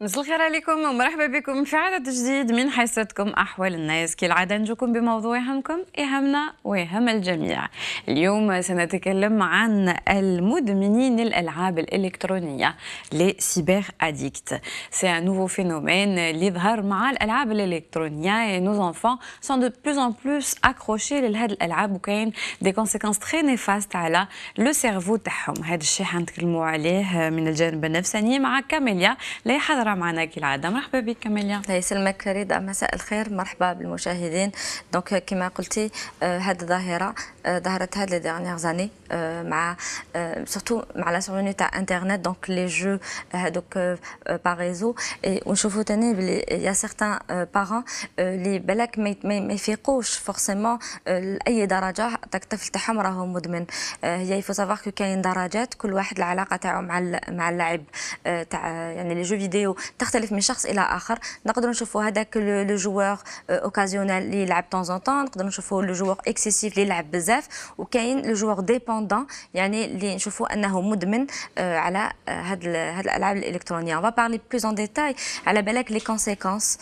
مساء الخير عليكم ومرحبا بكم في عدد جديد من حصتكم أحوال الناس. كالعادة نجيكم بموضوع يهمكم يهمنا ويهم الجميع. اليوم سنتكلم عن المدمنين الألعاب الإلكترونية les cyberaddicts. C'est un nouveau phénomène اللي ظهر مع الألعاب الإلكترونية et nos enfants sont de plus en plus accrochés لهذه الألعاب وكاين des conséquences très néfastes على لو سيرفو تاعهم. هذا الشيء حنتكلموا عليه من الجانب النفساني مع كاميليا اللي حاضره معنا كالعاده. مرحبا بك كاميليا. الله يسلمك رضا، مساء الخير، مرحبا بالمشاهدين. دونك كما قلتي هذه الظاهره ظهرت هاد لي ديرنيير زاني مع سورتو مع لا سوروني تاع انترنت، دونك لي جو هذوك باغ ريزو. ونشوفوا ثاني بلي يا سيغتان بارون اللي بالك ما يفيقوش فورسيمون لاي درجه داك الطفل تاعهم راهو مدمن. هي يفو سافوار كو كاين درجات، كل واحد العلاقه تاعو مع اللعب تاع يعني لي جو فيديو تختلف من شخص الى اخر. نقدروا نشوفوا هذاك لو جوور اوكازيونيل اللي يلعب طون زون طون، نقدروا نشوفوا لو جوور اكسيسيف اللي يلعب بزاف، وكاين لو جوور ديبوندون يعني اللي نشوفوا انه مدمن على هاد الالعاب الالكترونيه. on va parler plus en détail على بالك لي كونسيكونس.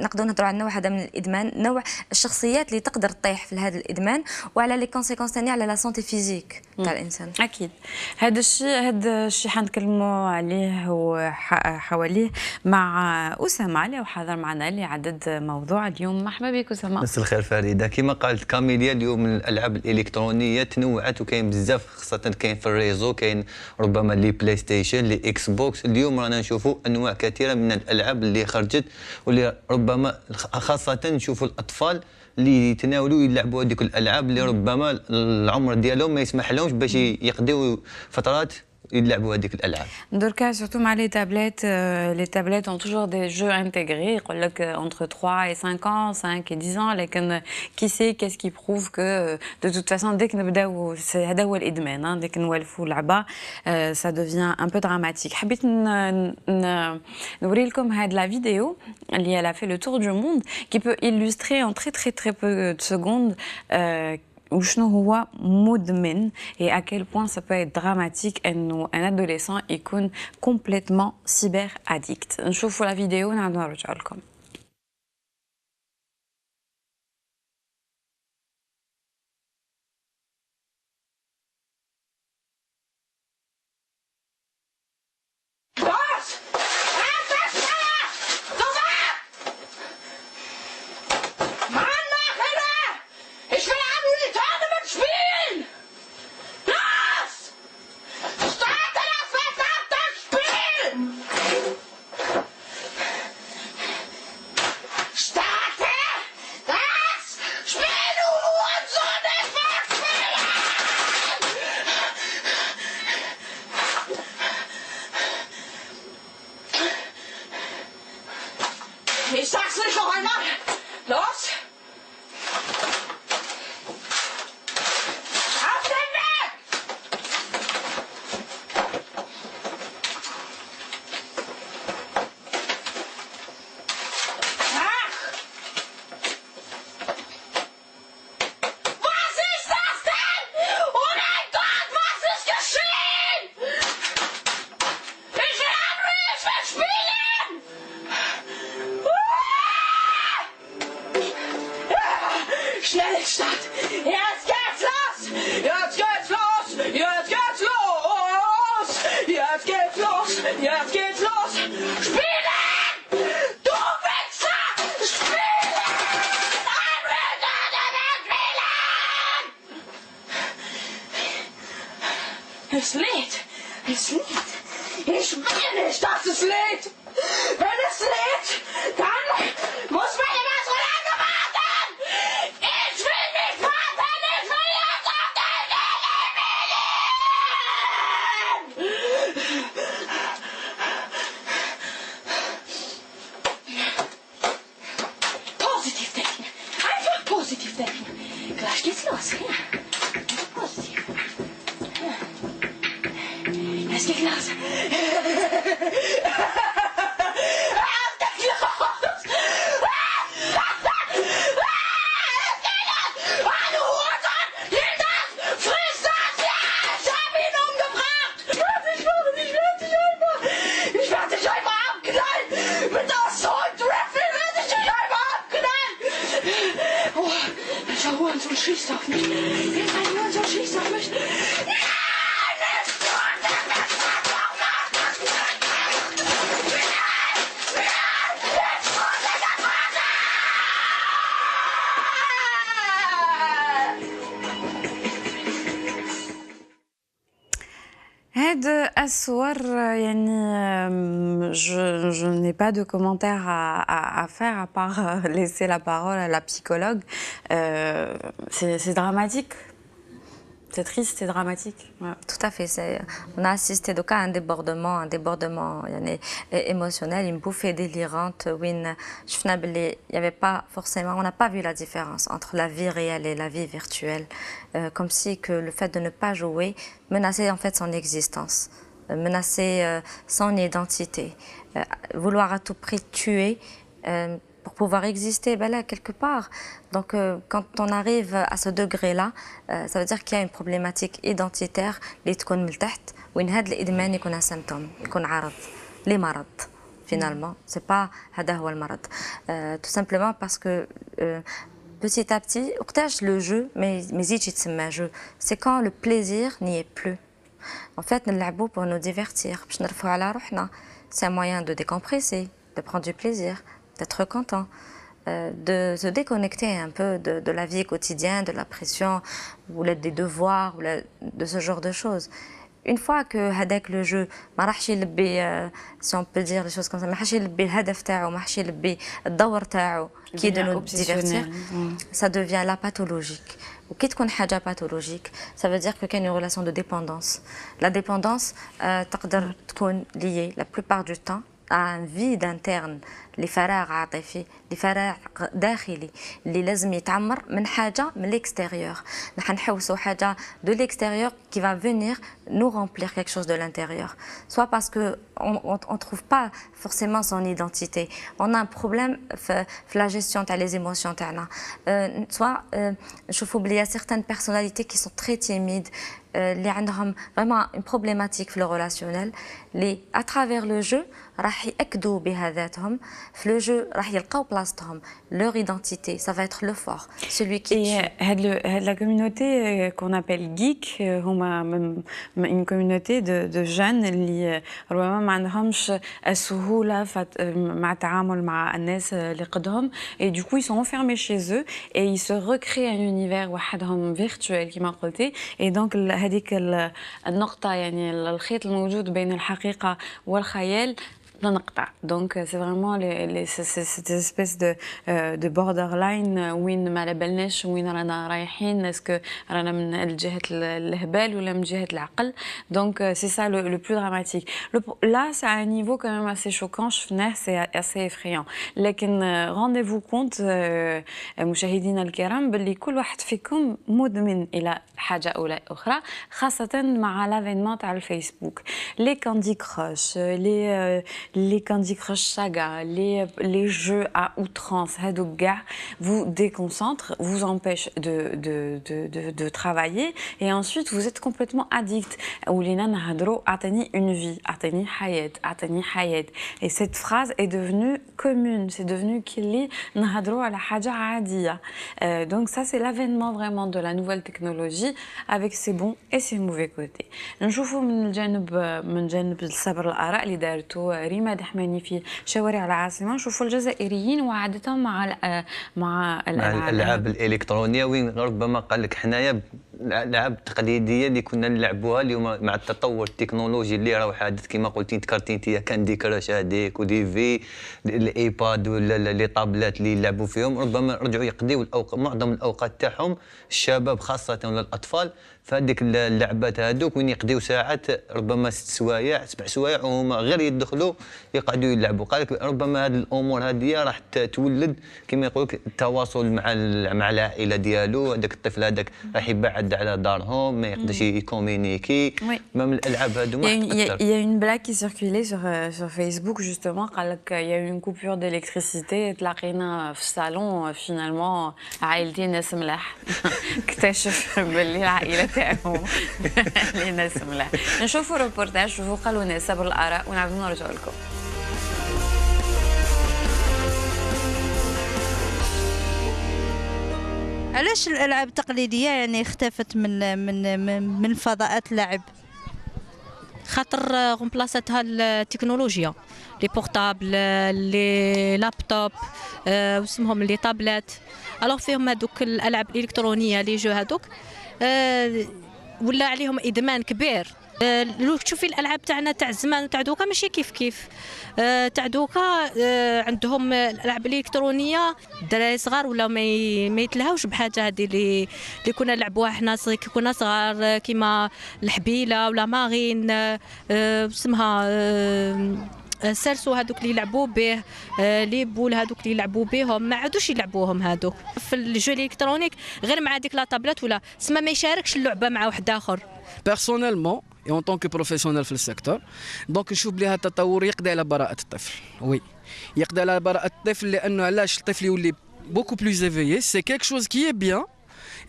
نقدروا نهضروا على نوع هذا من الادمان، نوع الشخصيات اللي تقدر تطيح في هذا الادمان، وعلى لي كونسيكونس ثاني على لا سونتي فيزيك تاع الانسان. اكيد هذا الشيء حنتكلموا عليه وحواليه مع اسامه اللي حاضر معنا اللي عدد موضوع اليوم. مرحبا بك اسامه. مساء الخير فريده. كما قالت كاميليا، اليوم الالعاب الالكترونيه تنوعت وكاين بزاف، خاصه كاين في الريزو، كاين ربما لي بلاي ستيشن لي اكس بوكس. اليوم رانا نشوفوا انواع كثيره من الالعاب اللي خرجت، واللي ربما خاصه نشوفوا الاطفال اللي يتناولوا يلعبوا هذيك الالعاب اللي ربما العمر ديالهم ما يسمح لهمش باش يقضيوا فترات يلعبوا هذيك الالعاب. دركا سورتو مع لي تابليت ont toujours des jeux intégrés. يقول لك entre 3 et 5 ans 5 et 10 ans، لكن qui sait qu'est-ce qui prouve que de toute façon ديك نبداو هذا هو الادمان، ديك نولفوا لعبه ça devient un peu dramatique. حبيت نوري لكم هاد لا فيديو اللي elle a fait le tour du monde qui peut illustrer en très peu de secondes وشنو هو مدمن et à quel point ça peut être dramatique انه un adolescent يكون complètement cyber addict. نشوفوا لا فيديو ونعاودوا نرجعوا لكم. Ich sag's nicht noch einmal! Los! Auf den Weg! Ach! Was ist das denn? Oh mein Gott, was ist geschehen? Ich will Unreal, ich will spielen! Schnell Start! Jetzt geht's los! Jetzt geht's los! Jetzt geht's los! Jetzt geht's los! Jetzt geht's los! Spielen! Du Wichser! Spielen! Ein Spielen! Es lädt! Es lädt! Ich will nicht, dass es lädt! Wenn es lädt, dann muss man immer so lange warten! Ich will nicht warten! Ich will jetzt auf den Positiv denken! Einfach positiv denken! Gleich geht's los! Ja. Positiv! Ja. Es geht los! Ich werde dich einfach abknallen! هاد الصور je n'ai pas de commentaires à faire à part laisser la parole à la psychologue. C'est dramatique. C'est triste, c'est dramatique. Ouais. Tout à fait. On a assisté donc à un débordement émotionnel, une bouffée délirante où il y avait pas forcément, on n'a pas vu la différence entre la vie réelle et la vie virtuelle, comme si que le fait de ne pas jouer menaçait en fait son existence, menaçait son identité, vouloir à tout prix tuer. Pour pouvoir exister ben là, quelque part. Donc quand on arrive à ce degré-là, ça veut dire qu'il y a une problématique identitaire اللي تكون من التحت وين هذا الإدمان يكون سيمبتوم يكون عرض لمرض finalement. C'est pas هذا هو المرض. Tout simplement parce que petit à petit وقتاش le jeu ما يزيدش يتسمى jeu. C'est quand le plaisir n'y est plus. En fait نلعبوا pour nous divertir باش نرفعوا على روحنا. C'est un moyen de décompresser, de prendre du plaisir, d'être content, de se déconnecter un peu de la vie quotidienne, de la pression, ou des devoirs, ou de ce genre de choses. Une fois que هذاك le jeu ما راحش يلبي si on peut dire les choses comme ça ما راحش يلبي الهدف تاعو ما راحش يلبي الدور تاعو qui est de nous divertir, ça devient la pathologique. وكي تكون حاجة pathologique, ça veut dire qu'il y a une relation de dépendance. La dépendance تقدر تكون liée la plupart du temps à un vide interne لفراغ عاطفي لفراغ داخلي اللي لازم يتعمر من حاجة من l'extérieur. نحن نحوسوا حاجة de l'extérieur qui va venir nous remplir quelque chose de l'intérieur. Soit parce que on trouve pas forcément son identité. On a un problème في la gestion تاع les émotions تاعنا. Soit نشوفوا بلي y a certaines personnalités qui sont très timides اللي عندهم vraiment une problématique في le relationnel اللي à travers le jeu راح يأكدوا بها ذاتهم في le jeu راح يلقاو بلاصتهم leur identité, ça va être le fort, celui qui tue. La communauté qu'on appelle geek, une communauté de jeunes اللي ربما ما عندهمش السهولة مع التعامل مع الناس اللي قدهم et du coup ils sont enfermés chez eux et ils se recréent un univers وحدهم virtuel كما قلتي et donc هذيك النقطة يعني الخيط الموجود بين الحقيقة والخيال نقطع. Donc c'est vraiment cette espèce de borderline وين ما على بالناش وين رانا رايحين اسكو رانا من جهة الهبال ولا من جهة العقل. Donc c'est ça le plus dramatique. Là c'est à un niveau quand même assez choquant, شفناه c'est assez effrayant. لكن rendez-vous compte مشاهدينا الكرام باللي كل واحد فيكم مدمن إلى حاجة أو أخرى خاصة مع l'avènement تاع الفيسبوك. Les Candy Crush, les Candy Crush Saga, les jeux à outrance, vous déconcentrent, vous empêchent de travailler et ensuite vous êtes complètement addict. Une vie, hayat. Et cette phrase est devenue commune, c'est devenu Kili Nahadro ala haja adia. Donc ça c'est l'avènement vraiment de la nouvelle technologie avec ses bons et ses mauvais côtés. نشوفوا من جانب الصبر الآراء اللي دارته ريما دحماني في شوارع العاصمة. نشوفوا الجزائريين وعادتهم مع الألعاب الإلكترونية وين ربما قال لك حنايا الألعاب التقليدية اللي كنا نلعبوها اليوم مع التطور التكنولوجي اللي راه حادث كما قلتي تكرتي انت كاندي كراش هذيك ودي في الايباد ولا لي طابلات اللي يلعبوا فيهم ربما رجعوا يقضيوا معظم الأوقات تاعهم الشباب خاصة ولا الأطفال فهذيك اللعبات هذوك وين يقضيو ساعات ربما 6 سوايع 7 سوايع وهما غير يدخلوا يقعدوا يلعبوا. قال لك ربما هذه الامور هذه راح تولد كما يقول لك التواصل مع العائله ديالو. هذاك الطفل هذاك راح يبعد على دارهم ما يقدرش يكومينيكي même الالعاب هذو ما Il y a une blague qui circulait sur Facebook justement قال لك il y a eu une coupure d'électricité تلاقينا في الصالون finalement عائلتي ناس ملاح اكتشف باللي العائله تاعهم اللي ناس ملاح. نشوفوا روبورتاج شوفوا قالوا لنا صبر الآراء ونعاودوا نرجعوا لكم. علاش الالعاب التقليديه يعني اختفت من فضاءات اللعب؟ خاطر غمبلاصتها التكنولوجيا لي بورطابل لي لابتوب واسمهم لي طابلات الوغ فيهم هذوك الالعاب الالكترونيه لي جو هذوك ولا عليهم ادمان كبير لو تشوفي الالعاب تاعنا تاع زمان وتاع دوكا ماشي كيف تاع دوكا عندهم الالعاب الالكترونيه الدراري صغار ولا ما يتلهاوش بحاجه هذه اللي كنا نلعبوها حنا كي كنا صغار كيما الحبيله ولا مارين اسمها سرسو هذوك اللي يلعبوا به لي بول هذوك اللي يلعبوا بهم ما عادوش يلعبوهم هذوك في الجو الالكترونيك غير مع ديك لا طابلات ولا سما ما يشاركش اللعبه مع واحد اخر. بيرسونيلمون et en tant que professionnel في السيكتور دونك نشوف بلي هذا التطور يقضي على براءة الطفل. وي يقضي على براءة الطفل لانه علاش الطفل يولي beaucoup plus éveillé c'est quelque chose qui est bien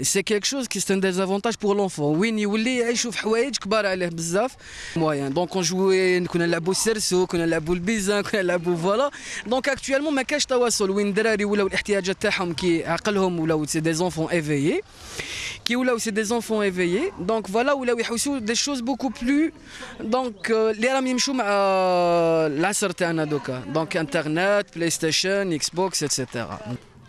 et c'est quelque chose qui est un désavantage pour l'enfant وين يولي يشوف حوايج كبار عليه بزاف موين دونك اون جوي كنا نلعبوا السرسو كنا نلعبوا البيزان كنا نلعبوا فوالا دونك اكطوالمون ما كاش تواصل وين الدراري ولاو الاحتياجات تاعهم كي عقلهم ولاو سي دي زونفون ايفيي كي ولاو سي دي زونفون ايفيي دونك فوالا ولاو يحوسوا دي شوز بوكو بلو دونك اللي راهم يمشوا مع العصر تاعنا دوكا دونك انترنت بلاي ستيشن اكس بوكس اتسيتيرا.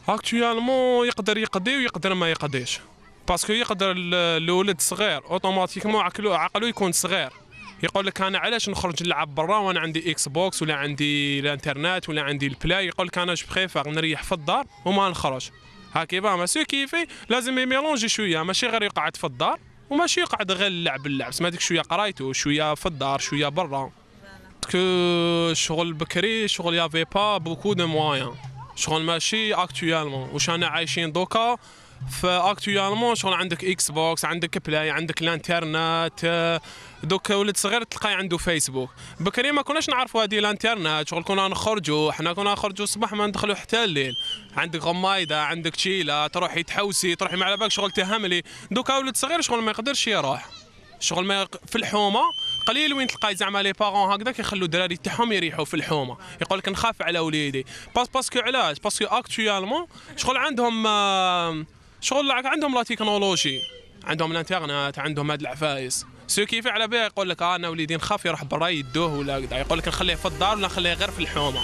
اكطوالمون يقدر يقضي ويقدر ما يقضيش باسكو يقدر الولد صغير اوتوماتيكمون عقله يكون صغير يقول لك انا علاش نخرج نلعب برا وانا عندي اكس بوكس ولا عندي الانترنت ولا عندي البلاي يقول لك انا جو بريفير نريح في الدار وما نخرج هاكي فاهمه سو كيفي لازم يميلونجي شويه ماشي غير يقعد في الدار وماشي يقعد غير اللعب سما ديك شويه قرايته شويه في الدار شويه برا كو شغل بكري شغل يافي با بوكو دو موان شغل ماشي اكطوالمون واش انا عايشين دوكا فاكطوالمون شغل عندك اكس بوكس عندك بلاي عندك الانترنت دوكا ولد صغير تلقاي عنده فيسبوك بكري ما كناش نعرفوا هذه الانترنت شغل كنا نخرجوا حنا كنا نخرجوا الصباح ما ندخلوا حتى الليل عندك غمايده عندك تشيله تروحي تحوسي تروحي ما على بالك شغل تهملي دوكا ولد صغير شغل ما يقدرش يروح شغل ما في الحومه قليل وين تلقاي زعما لي بارون هكذا كيخلوا الدراري تاعهم يريحوا في الحومه يقول لك نخاف على وليدي باسكو علاش باسكو اكطوالمون شغل عندهم شغل عندهم لا تكنولوجي عندهم الانترنت عندهم هاد العفايس سو كيف على بالي يقول لك انا وليدي نخاف يروح برا يدوه ولا كذا يقول لك نخليه في الدار ولا نخليه غير في الحومه.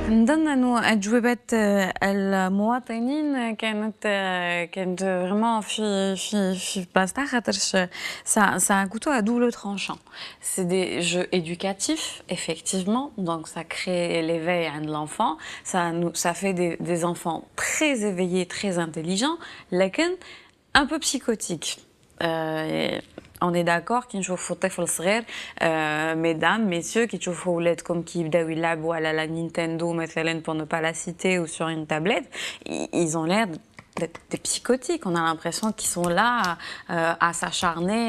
نظن انه اجوبه المواطنين كانت فريمون في بلاصتها خاطرش ça un couteau à double tranchant. C'est des jeux éducatifs effectivement donc ça crée l'éveil de l'enfant ça fait des enfants très éveillés très intelligents لكن un peu psychotiques. On est d'accord كي نشوفوا طفل صغير mesdames messieurs كي تشوفوا ولادكم كي يبداو يلعبوا على لا نينتندو مثلا pour ne pas la citer ou sur une tablette ils ont l'air des psychotiques. On a l'impression qu'ils sont là à s'acharner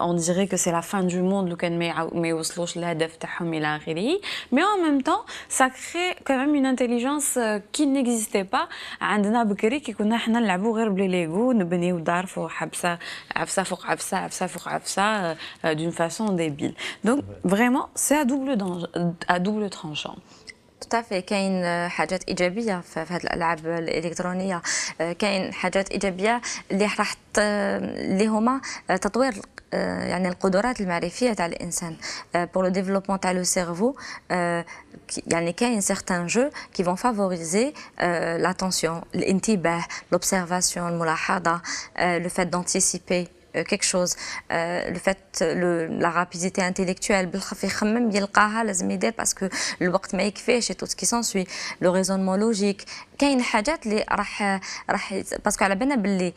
on dirait que c'est la fin du monde لو كان ما يوصلوش للهدف تاعهم الى اخره mais en même temps ça crée quand même une intelligence qui n'existait pas عندنا بكري كي كنا حنا نلعبوا غير بلي ليغو نبنيو دار فوق عفسه عفسه فوق عفسه عفسه فوق عفسه d'une façon débile donc vraiment c'est à double tranchant. طافي كاين حاجات ايجابيه في هذه الالعاب الالكترونيه كاين حاجات ايجابيه اللي راح اللي هما تطوير يعني القدرات المعرفيه تاع الانسان pour le développement تاع لو سيرفو يعني كاين certains jeux qui vont favoriser l'attention الانتباه l'observation الملاحظه le fait d'anticiper quelque chose le fait la rapidité intellectuelle بالخف يخمم يلقاها لازم يدير باسكو الوقت ما يكفيش tout ce qui s'ensuit le raisonnement logique كاين حاجات اللي راح باسكو على بالنا باللي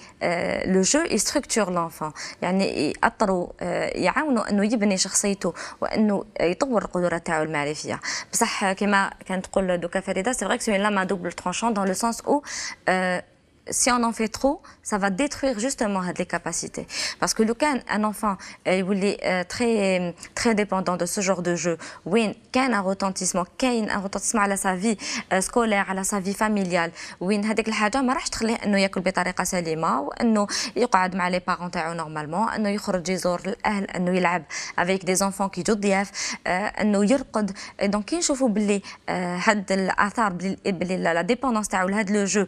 لو جو يستركتور لونفون يعني ياثروا يعاونوا انه يبني شخصيته وانه يطور القدرات تاعو المعرفيه بصح كما كانت تقول دوكا فريده سي فري كو سي لا ما دوبل ترانشون dans le sens où si on en fait trop, ça va détruire justement les capacités. Parce que un enfant il est très dépendant de ce genre de jeu. Oui, il y a un retentissement à sa vie scolaire, à sa vie familiale. Oui, هذيك الحاجة ما راحش تخليه إنه يأكل بطريقة سليمة وإنه يقعد مع les parents تاعو normalement، إنه يخرج يزور الأهل، إنه يلعب avec des enfants كي يجوا ضياف، إنه يرقد. donc كي نشوفوا باللي هاد الآثار باللي لا ديبوندونس تاعو لهاد لو جو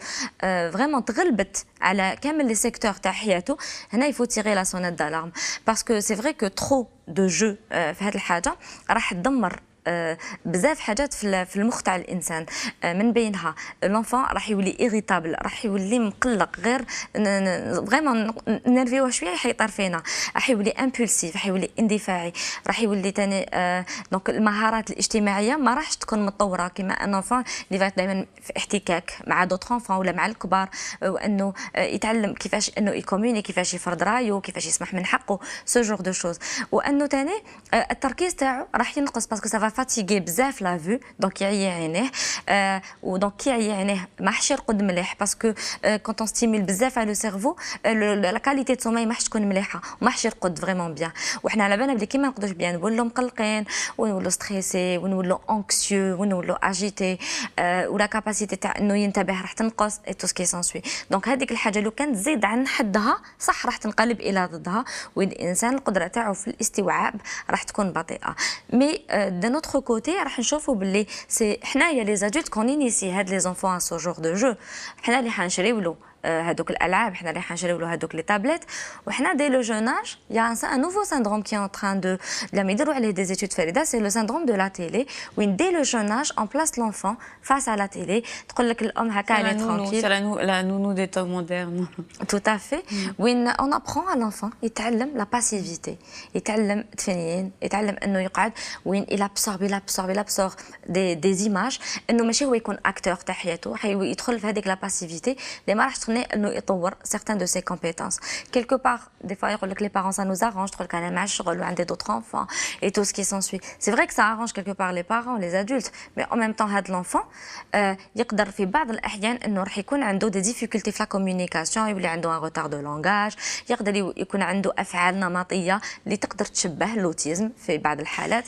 vraiment تغلبت على كامل لي سيكتور تاع حياته، هنا يفو تيغي لا سونيت دالارم باسكو سي فري كو ترو دو جو في هذه الحاجه راح تدمر بزاف حاجات في المخ تاع الانسان من بينها لونفون راح يولي ايريتابل راح يولي مقلق غير فريمون نرفيوه شويه حيطير فينا راح يولي امبولسيف راح يولي اندفاعي راح يولي ثاني دونك المهارات الاجتماعيه ما راحش تكون متطوره كما ان انفون اللي فات دائما في احتكاك مع دوطخ انفون ولا مع الكبار وانه يتعلم كيفاش انه يكوموني كيفاش يفرض رايه كيفاش يسمح من حقه سو جور دو شوز وانه ثاني التركيز تاعو راح ينقص باسكو سافا فاتيغي بزاف لا فيو دونك يعيي عينيه ودونك كي يعيي عينيه ما حش يرقد مليح باسكو كونت اون ستيمول بزاف على لو سيرفو لا كاليتي دو سوماي ما حش تكون مليحه وما حش يرقد فريمون بيان وحنا على بالنا بلي كي ما نرقدوش بيان نولوا مقلقين ونولوا ستريسي ونولوا انكسيو ونولوا اجيتي ولا كاباسيتي تاع انه ينتبه راح تنقص اي تو سكي سانسوي دونك هذيك الحاجه لو كان تزيد عن حدها صح راح تنقلب الى ضدها والانسان القدره تاعو في الاستيعاب راح تكون بطيئه مي دو نوتر كوتي راح نشوفوا باللي سي حنايا لي زادولت كون انيسي هاد لي زونفون سو جور دو جو حنا اللي حنشريو له هذوك الالعاب حنا اللي حنشريو له هذوك لي تابلت وحنا دي لو جون اج يا ان نوفو سيندروم كي ان تران دو لما يديروا عليه دي زيتود فريده سي لو سيندروم دو لا تيلي وين دي لو جون اج ان بلاس لونفون فاس على لا تيلي تقول لك الام هكا elle est tranquille la nounou des temps modernes tout à fait وين on apprend à l'enfant يتعلم لا باسيفيتي يتعلم تفنين يتعلم انه يقعد وين il absorbe des images انه ماشي هو يكون اكتور تاع حياته يدخل في هذيك لا باسيفيتي اللي ما راح تخليه انه يطور certains de ses compétences quelque part des fois يقول لك les parents ça nous arrange تقول لك انا مع الشغل وعندي d'autres enfants et tout ce qui s'ensuit c'est vrai que ça arrange quelque part les parents les adultes mais en même temps هذا l'enfant يقدر في بعض الاحيان انه راح يكون عنده des difficultés في la communication يولي عنده un retard de langage يقدر يكون عنده افعال نمطيه اللي تقدر تشبه لوتيزم في بعض الحالات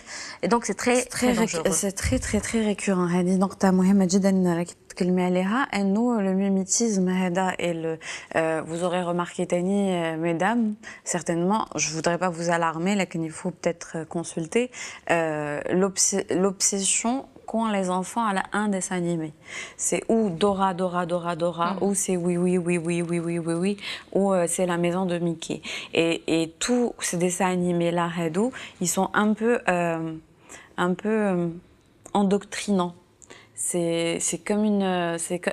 et donc c'est très récurrent هذه نقطه مهمه جدا راكي تكلمي عليها انه le mimétisme هذا et vous aurez remarqué Tani mesdames certainement je voudrais pas vous alarmer là qu'il faut peut-être consulter l'obsession qu'ont les enfants à un dessin animé. C'est ou Dora, ou c'est oui, ou c'est la maison de Mickey. Et tous ces dessins animés-là, ils sont un peu endoctrinants. C'est comme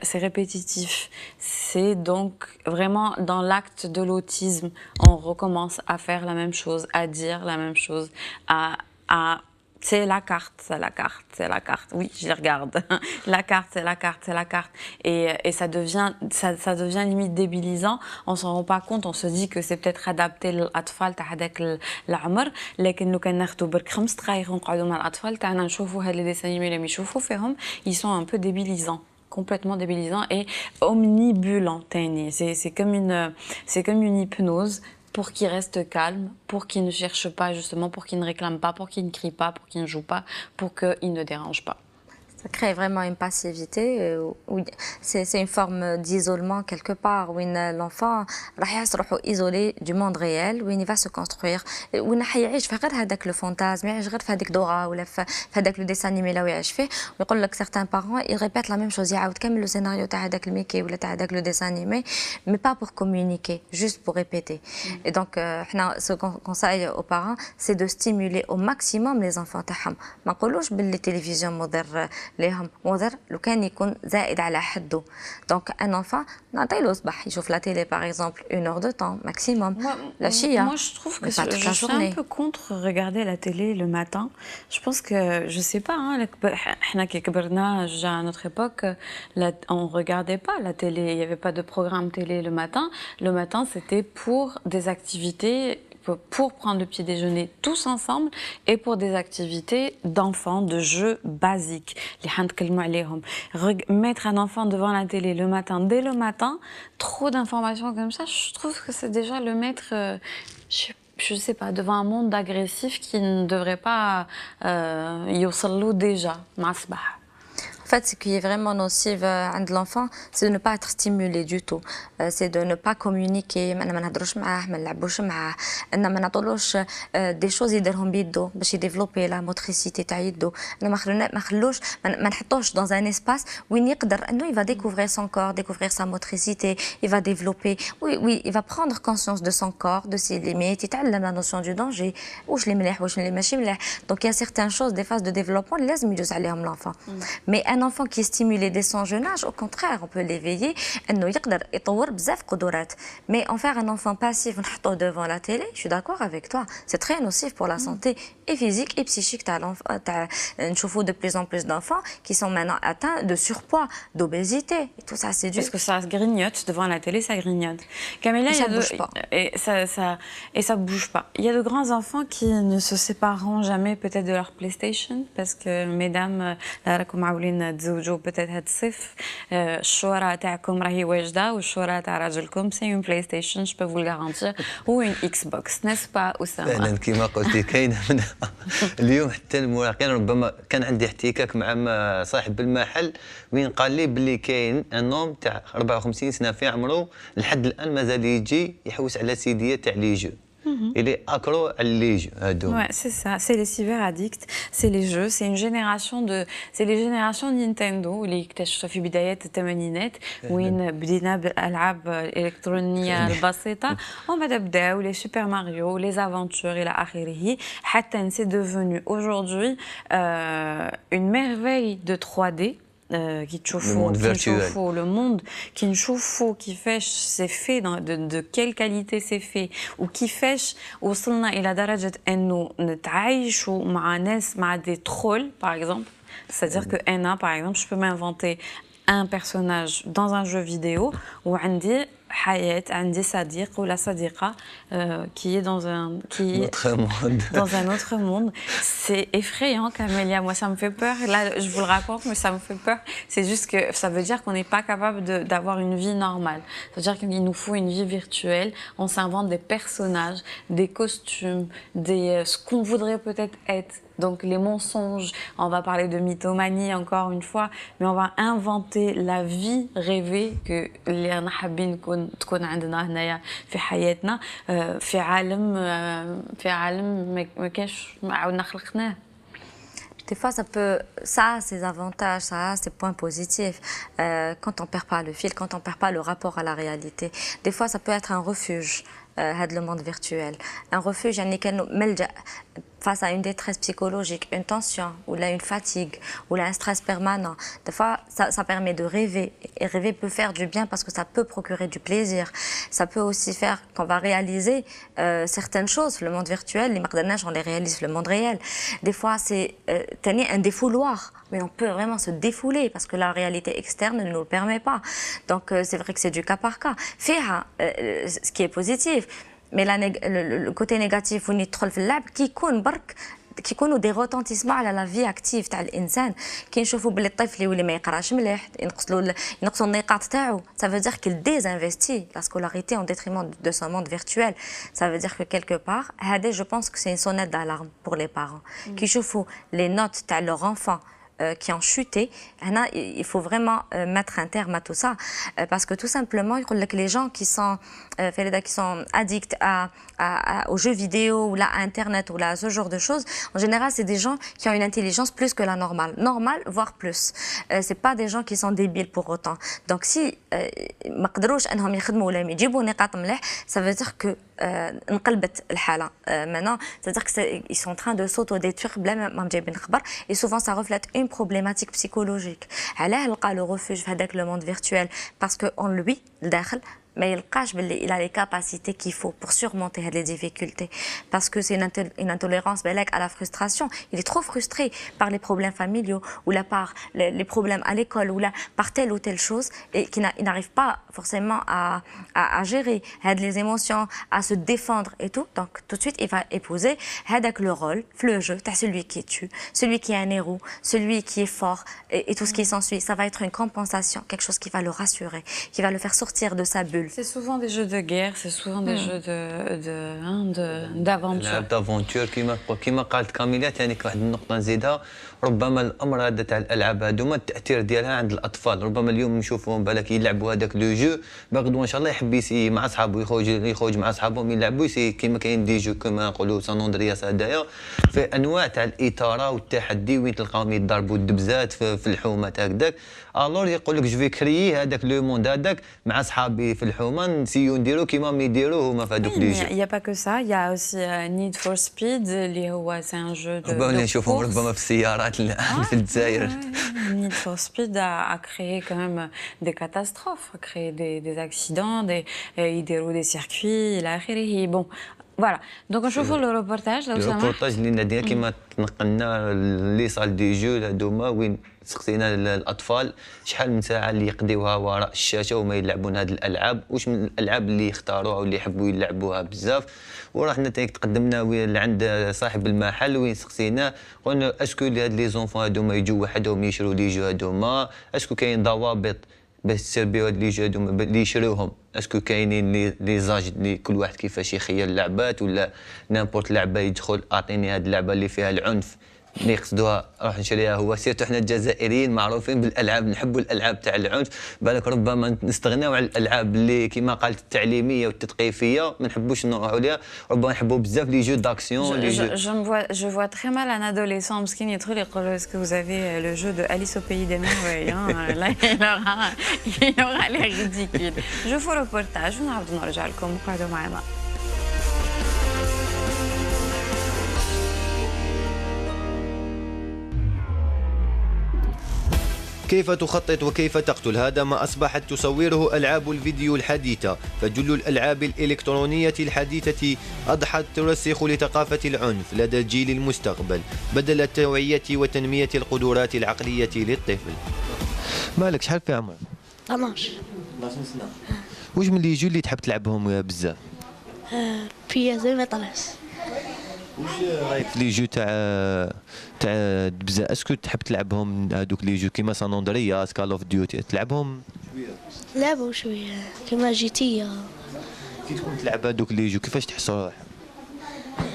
c'est répétitif. C'est donc vraiment dans l'acte de l'autisme, on recommence à faire la même chose, à dire la même chose, à c'est la carte. Oui, je les regarde. La carte, c'est la carte. Et ça devient limite débilisant. On s'en rend pas compte. On se dit que c'est peut-être adapté للأطفال تاع هذاك العمر. لكن لو كان ناخذوا برك 5 دقائق ونقعدوا مع الأطفال تاعنا نشوفوا هاد لي ديسانيمي اللي يشوفوا فيهم, ils sont un peu débilisants. Complètement débilisants et omnibulants. C'est comme une hypnose. Pour qu'il reste calme, pour qu'il ne cherche pas justement, pour qu'il ne réclame pas, pour qu'il ne crie pas, pour qu'il ne joue pas, pour qu'il ne dérange pas. Ça crée vraiment une passivité. C'est une forme d'isolement quelque part où l'enfant va isolé du monde réel, où il va se construire, où il va vivre هذاك le fantasme, il va vivre هذيك Dora ou هذاك le dessin animé là où il va vivre. ويقول لك certains parents ils répètent la même chose, يعاود كامل le scénario تاع هذاك الميكي ولا تاع هذاك le dessin animé, mais pas pour communiquer, juste pour répéter. Et donc ce qu'on conseille aux parents, c'est de stimuler au maximum les enfants تاعهم. ما نقولوش باللي التلفزيون مضر ليهم مضر لو كان يكون زائد على حده دونك ان انفان نعطيلو صباح يشوف لا تيلي باغ اكزومبل 1 heure de temps maximum العشيه. Moi je trouve que je suis un peu contre regarder la télé le matin. Je pense que je sais pas احنا كي كبرنا à notre époque on regardait pas la télé, il y avait pas de programme télé le matin. Le matin c'était pour des activités pour prendre le petit déjeuner tous ensemble et pour des activités d'enfants, de jeux basiques. Mettre un enfant devant la télé le matin, dès le matin, trop d'informations comme ça, je trouve que c'est déjà le mettre, je sais pas, devant un monde agressif qui ne devrait pas y déjà. En fait, ce qui est vraiment nocif عند l'enfant, c'est de ne pas être stimulé du tout. C'est de ne pas communiquer. ما نهضروش معاه، ما نلعبوش معاه، ان ما نعطولوش des choses يديرهم بيدو باش يديفلوبي لا موتريسيتي تاع يدو. ما خلوش ما نحطوش dans un espace وين يقدر انه il va découvrir son corps, découvrir sa motricité, il va développer. Oui, il va prendre conscience de son corps, de ses limites, يتعلم la notion du danger. واش اللي مليح واش اللي ماشي مليح. Donc il y a certaines choses, des phases de développement اللي لازم يدوز عليهم l'enfant. Mais un enfant qui est stimulé dès son jeune âge, au contraire, on peut l'éveiller انه يقدر يطور بزاف قدرات. Mais en faire un enfant passif ونحطوه devant la télé, je suis d'accord avec toi. C'est très nocif pour la santé et physique et psychique تاع l'enfant. نشوفوا de plus en plus d'enfants qui sont maintenant atteints de surpoids, d'obésité. Et tout ça, c'est dû. Parce que ça grignote devant la télé, ça grignote. Camélia, ça bouge pas. Et ça bouge pas. Il y a de grands enfants qui ne se sépareront jamais peut-être de leur PlayStation parce que mesdames, راكم عاولين تزوجوا peut-être هاد الصيف الشورى تاعكم راهي واجده والشورى تاع راجلكم سي اون بلاي ستيشن جو بو غارانتير و اون اكس بوكس ناس با اسامه. فعلا كما قلتي كاينه منها. اليوم حتى المراهقين ربما كان عندي احتكاك مع صاحب المحل وين قال لي باللي كاين ان تاع 54 سنه في عمره لحد الان مازال يجي يحوس على سيديه تاع لي جو. Il est accro à les jeux. Ouais, c'est ça. C'est les cyberaddicts, c'est les jeux, c'est une génération de, c'est les générations Nintendo اللي اكتشفوا في بدايات الثمانينات وين بدينا بالالعاب الالكترونيه البسيطه وبدا بداو لي سوبر ماريو لي افونتور الى اخره حتى c'est devenu aujourd'hui une merveille de 3D. Qui le monde qui fait c'est fait de quelle qualité c'est fait ou qui fait وصلنا إلى درجة إنه نتعايشوا مع ناس مع des trolls par exemple, c'est-à-dire que Anna par exemple je peux m'inventer un personnage dans un jeu vidéo ou عندي حياة عندي صديق ولا صديقة qui est dans un autre monde. C'est effrayant, Camélia. Moi, ça me fait peur. Là, je vous le raconte, mais ça me fait peur. C'est juste que ça veut dire qu'on n'est pas capable d'avoir une vie normale. Ça veut dire qu'il nous faut une vie virtuelle. On s'invente des personnages, des costumes, ce qu'on voudrait peut-être être. Donc les mensonges, on va parler de mythomanie encore une fois, mais on va inventer la vie rêvée que اللي انا حابين تكون عندنا هنايا في حياتنا في عالم ما كاينش عاودنا خلقناه. Des fois, ça a ses avantages, ça a ses points positifs. Quand on perd pas le fil, quand on perd pas le rapport à la réalité. Des fois, ça peut être un refuge, le monde virtuel. Un refuge, face à une détresse psychologique, une tension, ou là une fatigue, ou là un stress permanent. Des fois, ça permet de rêver. Et rêver peut faire du bien parce que ça peut procurer du plaisir. Ça peut aussi faire qu'on va réaliser certaines choses. Le monde virtuel, les marques on les réalise le monde réel. Des fois, c'est un défouloir. Mais on peut vraiment se défouler parce que la réalité externe ne nous le permet pas. Donc, c'est vrai que c'est du cas par cas. Faire ce qui est positif. Mais le côté négatif où يدخل في اللعب كيكون برك كيكونوا دي روتونتيسمون على لا في اكتيف تاع الانسان. كنشوفوا بلي الطفل يولي ما يقراش مليح ينقصوا النقاط تاعو. Ça veut dire qu'il désinvestit la scolarité en détriment de son monde virtuel. Ça veut dire que quelque part هذا je pense que c'est une sonnette d'alarme pour les parents كيشوفوا les notes تاع leur enfant qui ont chuté. Il faut vraiment mettre un terme à tout ça parce que tout simplement les gens qui sont addicts aux jeux vidéo ou à Internet ou à ce genre de choses, en général c'est des gens qui ont une intelligence plus que la normale voire plus. C'est pas des gens qui sont débiles pour autant. Donc si ما قدروش انهم يخدموا ولا يجيبوا نقاط مليح, ça veut dire que انقلبت الحاله. Maintenant, c'est-à-dire qu'ils sont en train de s'autodétruire بلا ما مجايبين خبر et souvent ça reflète une problématique psychologique. علاه لقى le refuge في هذاك le monde virtuel parce que en lui الداخل ما يلقاش باللي il a les capacités qu'il faut pour surmonter les difficultés parce que c'est une intolérance à la frustration. Il est trop frustré par les problèmes familiaux ou là par les problèmes à l'école ou là par telle ou telle chose et qu'il n'arrive pas forcément à gérer les émotions, à se défendre et tout. Donc tout de suite il va épouser le rôle, le jeu, celui qui tue, celui qui est un héros, celui qui est fort et tout ce qui s'ensuit. Ça va être une compensation, quelque chose qui va le rassurer, qui va le faire sortir de sa bulle, bulle. C'est souvent des jeux de guerre, c'est souvent des jeux d'aventure. لعب دافونتور كيما قالت كاميليا. ثاني واحد النقطه نزيدها، ربما الامر هذا تاع الالعاب هذوما التاثير ديالها عند الاطفال. ربما اليوم نشوفوهم بالك يلعبوا هذاك لو جو، غدوه ان شاء الله يحب يسي مع صحابو، يخرج مع صحابهم يلعبوا يسي كيما كاين دي جو كما نقولوا سان اندرياس هذايا، في انواع تاع الاثاره والتحدي وين تلقاهم يضربوا الدبزات في الحومات هكذاك. الور يقول لك جو في كريي هذاك لو موند هذاك مع صحابي في الحومه، نسيو نديرو كيما ما يديروا هما في هذوك لي جو. Il n'y a pas que ça, il y a aussi Need for Speed, c'est un jeu de ربما نشوفهم course. ربما في السيارات في الجزائر. Need for Speed a créé quand même des catastrophes, a créé des accidents, il déroule des circuits, il a créé... Bon, voilà. Donc on chauffe le reportage, là où ça marche. الروبورتاج اللي ندير كيما تنقلنا لي صال دي جو هذوما وين سقسينا الاطفال شحال من ساعه اللي يقضيوها وراء الشاشه وما يلعبون هذه الالعاب، واش من الالعاب اللي يختاروها واللي يحبوا يلعبوها بزاف. ورحنا تقدمنا لعند صاحب المحل وين سقسيناه قلنا اسكو هاد لي زونفون هذوما يجوا وحدهم يشروا لي جو هذوما، اسكو كاين ضوابط باش تسربيو هاد لي جو هذوما اللي يشروهم، اسكو كاينين لي زاج اللي كل واحد كيفاش يخيل اللعبات، ولا نامبورت لعبه يدخل اعطيني هاد اللعبه اللي فيها العنف اللي يقصدوها روح نشريها هو. سيرتو حنا الجزائريين معروفين بالالعاب، نحبوا الالعاب تاع العنف، بالك ربما نستغناو على الالعاب اللي كيما قالت التعليميه والتثقيفيه ما نحبوش نروحوا ليها، ربما نحبوا بزاف لي جو داكسيون. Je vois très mal un adolescent مسكين يدخل يقول له est-ce que vous avez le jeu de Alice au pays des merveilles. Là il aura l'air ridicule. Je fais le reportage ونعاودوا نرجع لكم وقعدوا معنا. كيف تخطط وكيف تقتل؟ هذا ما أصبحت تصوره ألعاب الفيديو الحديثة، فجل الألعاب الإلكترونية الحديثة أضحت ترسخ لثقافة العنف لدى جيل المستقبل بدل التوعية وتنمية القدرات العقلية للطفل. مالك شحال في عمرك؟ 12 سنة. واش من لي جو اللي تحب تلعبهم بزاف؟ في زي ما طلعت. واش رايك في لي جو تاع الدبزه؟ اسكو تحب تلعبهم هذوك لي جو كيما سان اندرياس كال اوف ديوتي تلعبهم شويه؟ لعبوا شويه كيما جي كي تكون تلعب هذوك لي جو كيفاش تحس روحك؟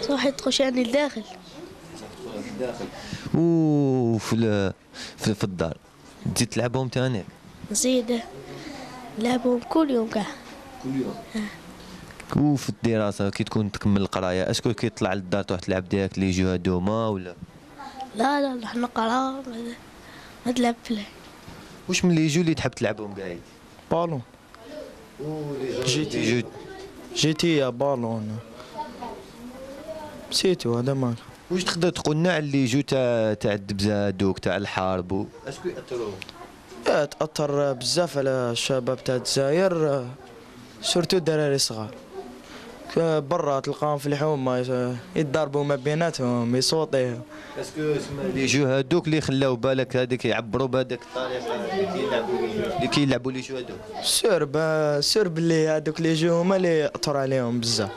صراحه تخش يعني لداخل وفي في الدار تزيد تلعبهم ثاني؟ نزيد نلعبهم كل يوم كاع. كل يوم؟ وفي الدراسة كي تكون تكمل القراية اسكو كي تطلع للدار تروح تلعب ديك لي جو هادوما ولا؟ لا نروح نقرا ما تلعب فيه. واش من لي جو اللي تحب تلعبهم قاعد؟ بالون. جي تي بالون. نسيتو هذا مال. واش تقدر تقول لنا على لي جو تاع الدبزة هادوك تاع الحرب اسكو يأثروا؟ تأثر بزاف على الشباب تاع الجزائر، سورتو الدراري الصغار. برا تلقاهم في الحومه يتضاربوا ما بيناتهم يصوتيو. اسكو لي جو هادوك اللي خلاو بالك هذيك يعبروا بهذيك الطريقه اللي كيلعبوا لي جو هادوك؟ سرب اللي هادوك لي جو هما اللي اثروا عليهم بزاف.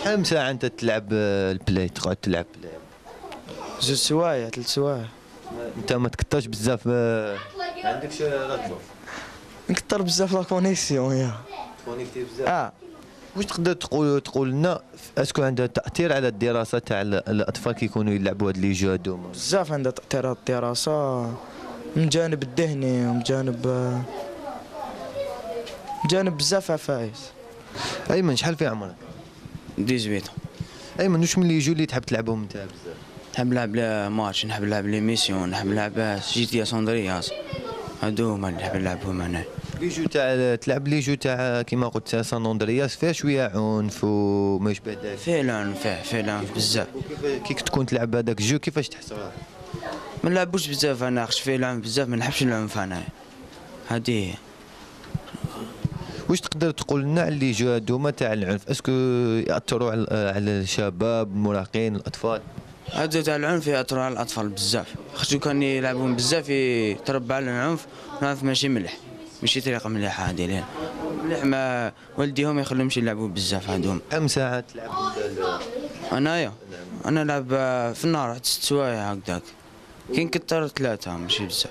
شحال من ساعه انت تلعب البلاي؟ تقعد تلعب بلاي 2 سوايع 3 سوايع. انت ما تكثرش بزاف؟ ما عندكش راتبو؟ نكثر بزاف لا كونيكسيون يا كونيكتي بزاف. واش تقدر تقول لنا اسكو عندها تاثير على الدراسه تاع الاطفال كي يكونوا يلعبوا هاد لي جو هادوما؟ بزاف عندها تاثير على الدراسه من جانب الذهني ومن جانب بزاف عفايس. ايمن شحال في عمرك؟ 18. ايمن واش من لي جو اللي تحب تلعبهم انت بزاف؟ نحب نلعب ماتش، نحب نلعب لي ميسيون، نحب نلعب جي تي سان اندرياس، هادو هما اللي نحب نلعبهم انا. لي جو تاع تلعب لي جو تاع كيما قلت سان اندرياس فيها شويه عنف وما يشبه ذلك؟ فيه العنف، فيه العنف بزاف. كي تكون تلعب هذاك الجو كيفاش تحس روحك؟ ما نلعبوش بزاف انا، خش فيه العنف بزاف، ما نحبش العنف انا. هادي واش تقدر تقول لنا على لي جو هادوما تاع العنف اسكو ياثروا على الشباب المراهقين الاطفال؟ هادو تاع العنف ياثروا على الاطفال بزاف، خاطر كان يلعبون بزاف يتربى على العنف. العنف ماشي مليح، ماشي طريقه مليحه هادي. لين مليح ما والديهم يخليهمش يلعبوا بزاف هادوم. كم ساعه تلعب؟ انايا انا نلعب في النهار 6 سوايع هكذاك، كاين كثر 3 ماشي بزاف.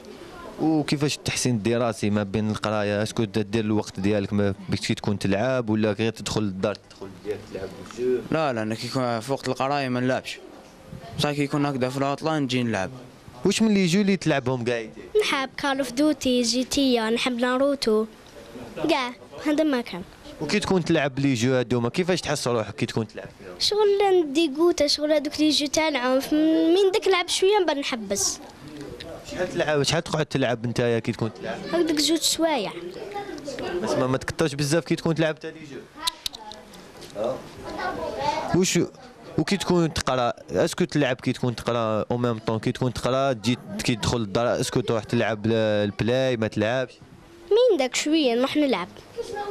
وكيفاش التحسين الدراسي ما بين القرايه؟ اسكو تدير الوقت ديالك باش كي تكون تلعب ولا غير تدخل للدار تدخل ديالك تلعب الجو؟ لا انا كي يكون في وقت القرايه ما نلعبش، بصح كي يكون هكذا في العطله نجي نلعب. واش من اللي يجوا اللي تلعبهم قاعد؟ نحب كال اوف دوتي، جي تي، نحب ناروتو كاع هذا ما كان. وكي تكون تلعب لي جو هذوما كيفاش تحس روحك كي تكون تلعب فيهم؟ شغل ندي قوته، شغل هذوك لي جو تاع العنف، من داك نلعب شويه من بعد نحبس. شحال تقعد تلعب نتايا كي تكون تلعب؟ هكذاك جوج سوايع. بس ما تكثرش بزاف كي تكون تلعب تاع لي جو. واش وكي تكون تقرا اسكو تلعب كي تكون تقرا او ميم طون كي تكون تقرا تجي كي تدخل للدار اسكو تروح تلعب البلاي ما تلعبش؟ من داك شويه نروح نلعب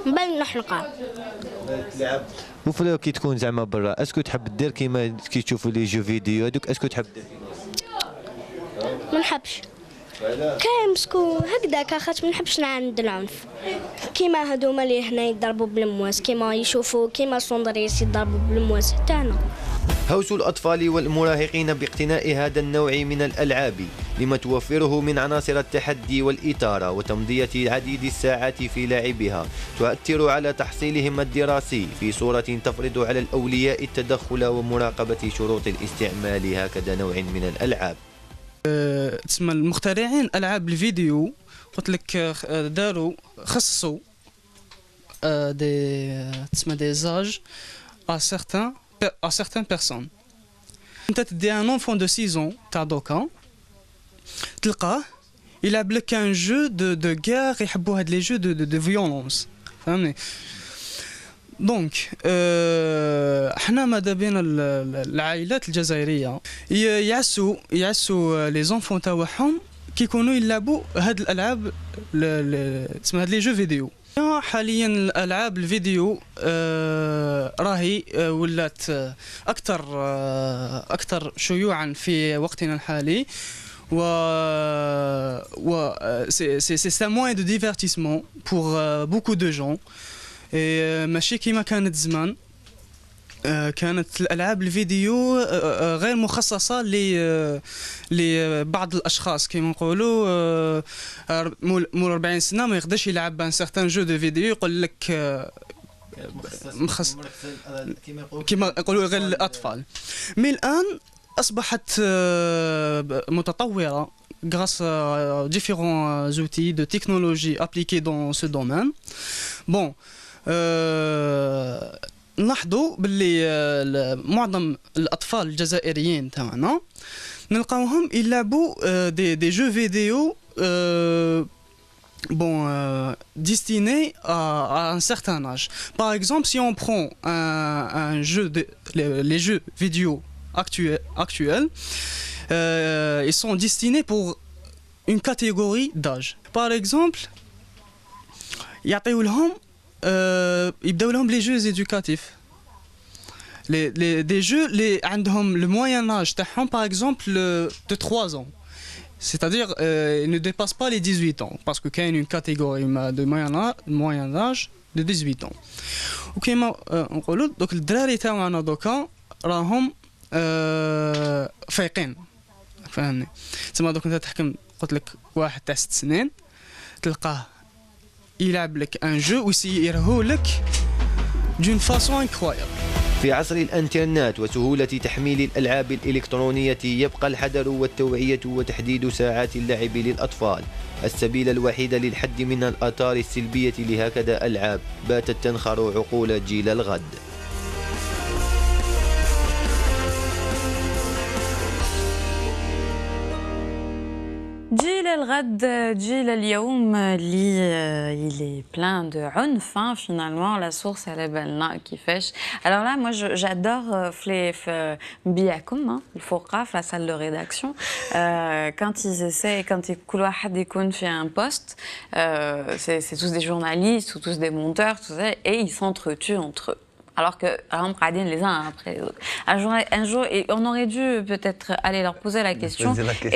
من بعد نروح نقرا. تلعب وفي كي تكون زعما برا اسكو تحب دير كيما كي تشوفوا لي جو فيديو هذوك اسكو تحب دير ما نحبش كاين مسكو هكذاك خاطر ما نحبش نعاند العنف كيما هذوما اللي هنا يضربوا بالمواس، كيما يشوفوا كيما الصندريس يضربوا بالمواس حتى انا. هوس الأطفال والمراهقين باقتناء هذا النوع من الألعاب لما توفره من عناصر التحدي والإثارة وتمضية العديد الساعات في لعبها، تؤثر على تحصيلهم الدراسي في صورة تفرض على الأولياء التدخل ومراقبة شروط الاستعمال هكذا نوع من الألعاب. تسمى المخترعين ألعاب الفيديو قلت لك داروا خصصوا تسمى دي زاج à certaines personnes. انت تدي ان enfant de 6 ans تاع دوكا تلقاه يلعب لك ان جو دو غير، يحبوا هاد لي جو دو فيولونس، فهمني؟ دونك حنا ماذا بينا العائلات الجزائريه يعسوا لي زونفون تاعهم كيكونوا يلعبوا هاد الالعاب تسمى هاد لي جو فيديو. حاليا الالعاب الفيديو راهي ولات اكثر شيوعا في وقتنا الحالي، و سي ان موين دو ديفيرتيسمون بور بوكو دو جون، ماشي كيما كانت زمان. كانت الالعاب الفيديو غير مخصصه لبعض الاشخاص كيما نقولوا مول 40 سنه ما يقدرش يلعب بان سيغتان جو دو فيديو، يقول لك مخصص كيما يقولوا غير الاطفال. مي الان اصبحت متطوره grâce à différents outils de technologie appliqués dans ce domaine. Bon, نلاحظوا باللي معظم الاطفال الجزائريين تاعنا نلقاوهم يلعبوا دي جو فيديو destinés à un certain âge. Par exemple, si on prend un jeu les jeux vidéo actuels, ils sont destinés pour une catégorie d'âge. Par exemple, يعطيو لهم يبداو لهم لي جوز éducatifs. des jeux les عندهم le moyen âge تاعهم par exemple de 3 ans. C'est-à-dire ils ne dépassent pas les 18 ans parce que كاين une catégorie de moyen âge de 18 ans. وكيما نقولوا دوك الدراري تاعنا دوكا راهم فايقين، فهمني؟ تسمى دوك انت تحكم قلت لك واحد تاع 6 سنين تلقاه يلعب لك ان جو ويسيره لك دون فاسون انكرويابل. في عصر الانترنت وسهولة تحميل الألعاب الإلكترونية يبقى الحذر والتوعية وتحديد ساعات اللعب للأطفال السبيل الوحيد للحد من الآثار السلبية لهكذا ألعاب باتت تنخر عقول جيل الغد. جيل الغد جيل اليوم اللي il est plein de عنف finalement la source elle est بالنا كيفاش. Alors là moi j'adore في بيعكم الفوقه في la salle de rédaction quand ils essaient quand كل واحد يكون في un poste c'est tous des journalistes ou tous des monteurs tout ça et ils s'entretuent entre eux alors que les uns après les autres. Un jour, et on aurait dû peut-être aller leur poser la question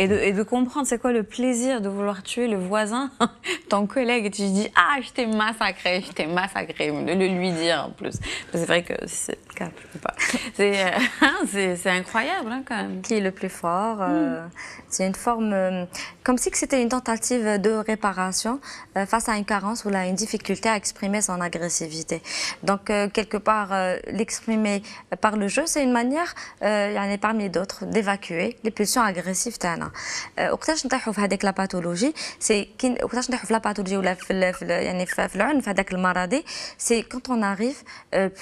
et de comprendre c'est quoi le plaisir de vouloir tuer le voisin, ton collègue, et tu dis ah je t'ai massacré, de le lui dire en plus. C'est vrai que c'est le cas, je peux pas. C'est incroyable hein, quand même. Qui est le plus fort c'est une forme comme si c'était une tentative de réparation face à une carence ou à une difficulté à exprimer son agressivité. Donc quelque part l'exprimer par le jeu c'est une manière parmi d'autres d'évacuer les pulsions agressives تاعنا. وقتاش نطيحوا في هذيك لا باثولوجي سي وقتاش نطيحوا في لا باثولوجي ولا في العنف هذاك المرضي سي quand on n'arrive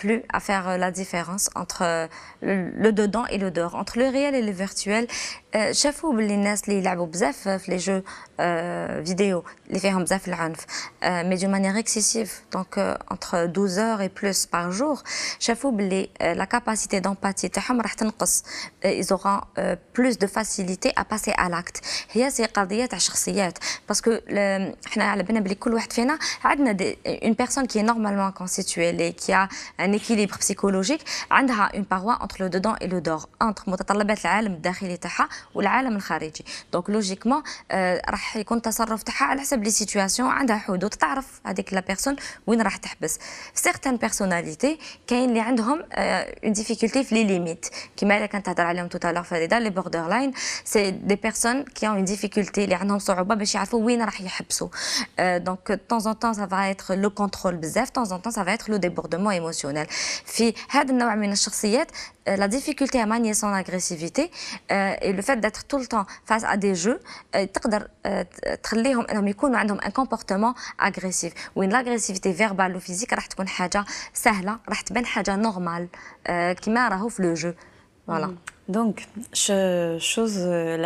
plus à faire la différence entre le dedans et le dehors, entre le réel et le virtuel. شافوا باللي الناس اللي يلعبوا بزاف في لي جو فيديو اللي فيهم بزاف العنف mais d'une manière excessive donc entre 12 heures et plus par jour شافوا باللي la capacité d'empathie تاعهم راح تنقص. ils auront plus de facilité à passer à l'acte. هي سي قضيه تاع شخصيات باسكو احنا على بالنا بلي كل واحد فينا عندنا une personne qui est normalement constituée qui a un équilibre psychologique عندها une paroi entre le dedans et le dehors entre متطلبات العالم الداخلي تاعها والعالم الخارجي. دونك لوجيكمون راح يكون التصرف تاعها على حسب لي سيتوياسيون عندها حدود تعرف هذيك لا بيرسون وين راح تحبس. سيغتان بيرسوناليتي كاين اللي عندهم اون ديفيكولتي في لي ليميت كيما كانت تهضر عليهم توتالور فريده لي بوردر لاين سي دي بيرسون كي اون ديفيكولتي اللي عندهم صعوبه باش يعرفوا وين راح يحبسوا. دونك طون ان طون سا فا ايتر لو كونترول بزاف طون ان طون سا فا ايتر لو ديبوردمون ايموسيونيل. في هذا النوع من الشخصيات la difficulté à manier son agressivité et le fait d'être tout le temps face à des jeux تقدر تخليهم انهم يكونوا عندهم un comportement agressif وين l'agressivité verbale ou physique راح تكون حاجه سهله راح تبان حاجه نورمال كما راهو في لو جو. Voilà. Donc,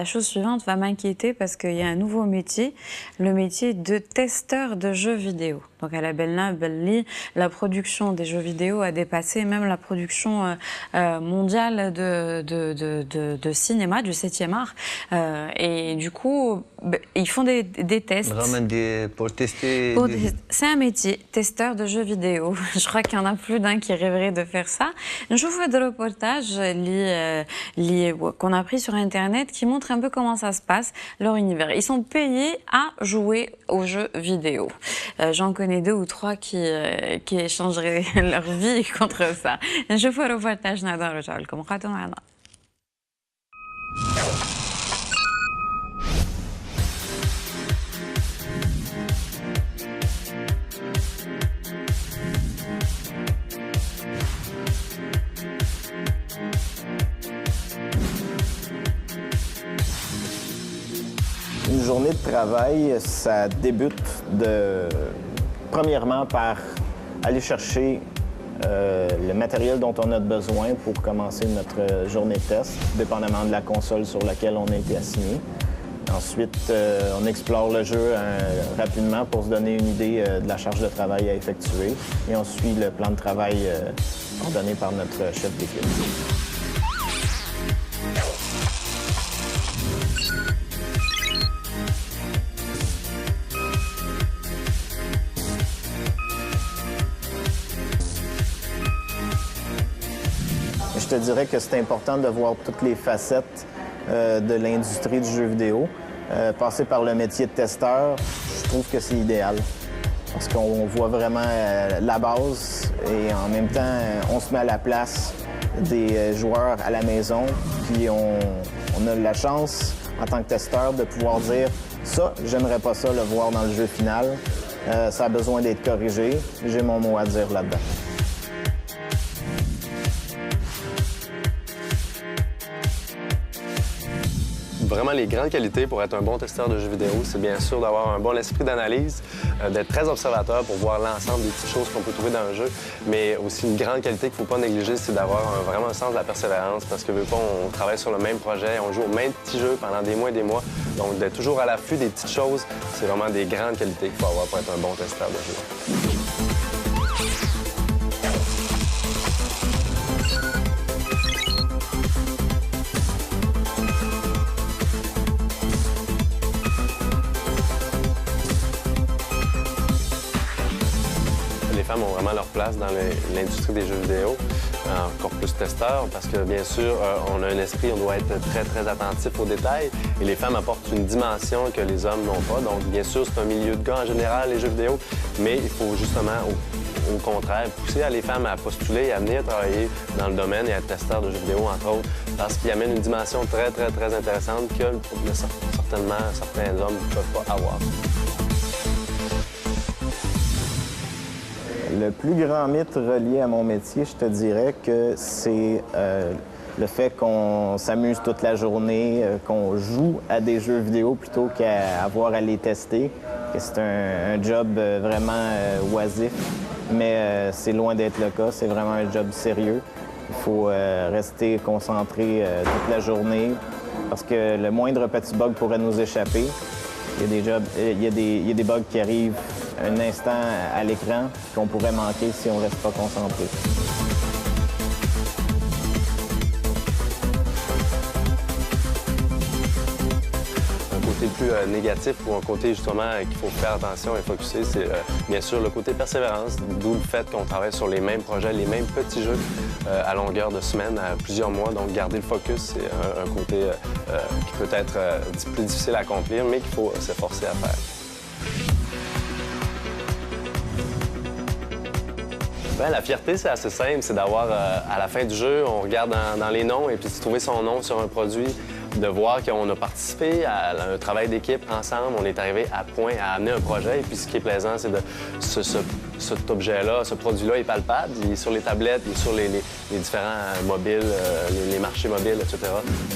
la chose suivante va m'inquiéter parce qu'il y a un nouveau métier, le métier de testeur de jeux vidéo. Donc, à la Belli, la production des jeux vidéo a dépassé même la production mondiale de cinéma, du 7e art. Et du coup, ils font des tests. Vraiment pour tester. C'est un métier, testeur de jeux vidéo. Je crois qu'il y en a plus d'un qui rêverait de faire ça. Je vois des reportages qu'on a pris sur Internet qui montrent un peu comment ça se passe, leur univers. Ils sont payés à jouer aux jeux vidéo. J'en connais 2 ou 3 qui échangeraient leur vie contre ça. Je vois le reportage comme Une journée de travail, ça débute premièrement par aller chercher le matériel dont on a besoin pour commencer notre journée de test, dépendamment de la console sur laquelle on a été assigné. Ensuite, on explore le jeu rapidement pour se donner une idée de la charge de travail à effectuer et on suit le plan de travail ordonné par notre chef d'équipe. Je te dirais que c'est important de voir toutes les facettes de l'industrie du jeu vidéo. Passer par le métier de testeur, je trouve que c'est idéal. Parce qu'on voit vraiment la base et en même temps, on se met à la place des joueurs à la maison. Puis on a la chance, en tant que testeur, de pouvoir dire « ça, j'aimerais pas ça le voir dans le jeu final. Ça a besoin d'être corrigé. J'ai mon mot à dire là-dedans. » Vraiment, les grandes qualités pour être un bon testeur de jeux vidéo, c'est bien sûr d'avoir un bon esprit d'analyse, d'être très observateur pour voir l'ensemble des petites choses qu'on peut trouver dans un jeu. Mais aussi une grande qualité qu'il ne faut pas négliger, c'est d'avoir vraiment un sens de la persévérance parce que, veut pas, on travaille sur le même projet, on joue au même petit jeu pendant des mois et des mois. Donc, d'être toujours à l'affût des petites choses, c'est vraiment des grandes qualités qu'il faut avoir pour être un bon testeur de jeux. ont vraiment leur place dans l'industrie des jeux vidéo, encore plus testeurs, parce que bien sûr, on a un esprit, on doit être très, très attentif aux détails, et les femmes apportent une dimension que les hommes n'ont pas. Donc, bien sûr, c'est un milieu de gars en général, les jeux vidéo, mais il faut justement, au contraire, pousser les femmes à postuler, à venir travailler dans le domaine et à être testeurs de jeux vidéo, entre autres, parce qu'il amène une dimension très, très, très intéressante que certainement certains hommes ne peuvent pas avoir. Le plus grand mythe relié à mon métier, je te dirais que c'est le fait qu'on s'amuse toute la journée, qu'on joue à des jeux vidéo plutôt qu'à avoir à les tester, que c'est un job vraiment oisif, mais c'est loin d'être le cas, c'est vraiment un job sérieux. Il faut rester concentré toute la journée parce que le moindre petit bug pourrait nous échapper. Il y a des bugs qui arrivent un instant à l'écran qu'on pourrait manquer si on ne reste pas concentré. Un côté plus négatif ou un côté justement qu'il faut faire attention et focuser, c'est bien sûr le côté persévérance, d'où le fait qu'on travaille sur les mêmes projets, les mêmes petits jeux à longueur de semaine, à plusieurs mois. Donc garder le focus, c'est un côté qui peut être plus difficile à accomplir, mais qu'il faut s'efforcer à faire. Bien, la fierté, c'est assez simple, c'est d'avoir, à la fin du jeu, on regarde dans les noms et puis de trouver son nom sur un produit, de voir qu'on a participé à un travail d'équipe ensemble, on est arrivé à point à amener un projet. Et puis ce qui est plaisant, c'est de cet objet-là, ce produit-là est palpable, il est sur les tablettes, il est sur les différents mobiles, les marchés mobiles, etc.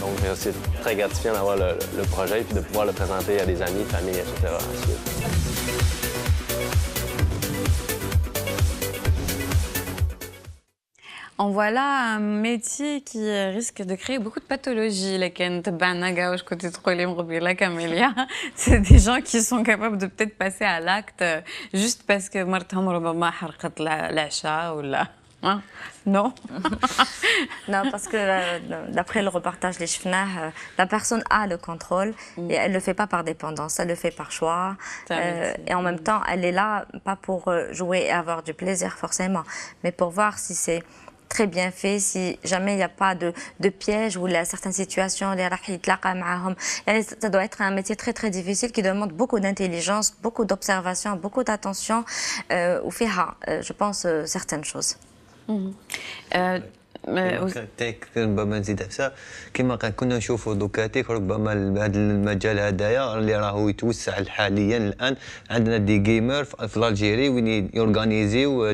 Donc c'est très gratifiant d'avoir le projet et puis de pouvoir le présenter à des amis, familles, etc. ensuite. On voit là un métier qui risque de créer beaucoup de pathologies. C'est des gens qui sont capables de peut-être passer à l'acte juste parce que hein? Non. Non, parce que d'après le reportage les Chefnah, la personne a le contrôle et elle ne le fait pas par dépendance, elle le fait par choix. Et en même temps, elle est là pas pour jouer et avoir du plaisir forcément, mais pour voir si c'est très bien fait, si jamais il n'y a pas de piège ou certaines situations, ça doit être un métier très très difficile qui demande beaucoup d'intelligence, beaucoup d'observation, beaucoup d'attention, ou faire, je pense, certaines choses. ربما نزيد على كما كنا نشوفوا دوكاتيك ربما هذا المجال هذايا اللي راهو يتوسع حاليا الان عندنا دي جيمر في الجيري وين يورغانيزيو